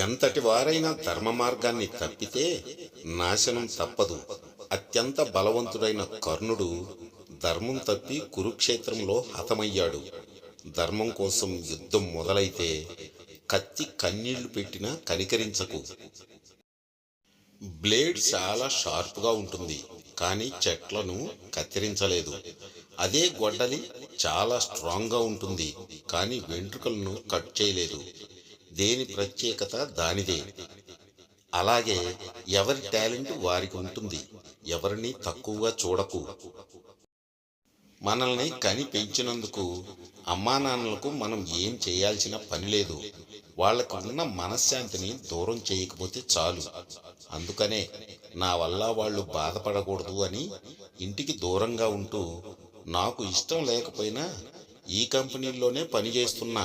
ఎంతటి వారైనా ధర్మ మార్గాన్ని తప్పితే నాశనం తప్పదు. అత్యంత బలవంతుడైన కర్ణుడు ధర్మం తప్పి కురుక్షేత్రంలో హతమయ్యాడు. ధర్మం కోసం యుద్ధం మొదలైతే కత్తి కన్నీళ్లు పెట్టినా కనికరించకు. బ్లేడ్ చాలా షార్ప్గా ఉంటుంది, కానీ చెట్లను కత్తిరించలేదు. అదే గొడ్డలి చాలా స్ట్రాంగ్గా ఉంటుంది, కానీ వెంట్రుకలను కట్ చేయలేదు. దేని ప్రత్యేకత దానిదే. అలాగే ఎవరి టాలెంట్ వారికి ఉంటుంది. ఎవరిని తక్కువగా చూడకు. మనల్ని కని పెంచినందుకు అమ్మా నాన్నలకు మనం ఏం చేయాల్సిన పని లేదు. వాళ్ళకు ఉన్న మనశ్శాంతిని దూరం చేయకపోతే చాలు. అందుకనే నా వల్ల వాళ్ళు బాధపడకూడదు అని ఇంటికి దూరంగా ఉంటూ నాకు ఇష్టం లేకపోయినా ఈ కంపెనీలోనే పనిచేస్తున్నా.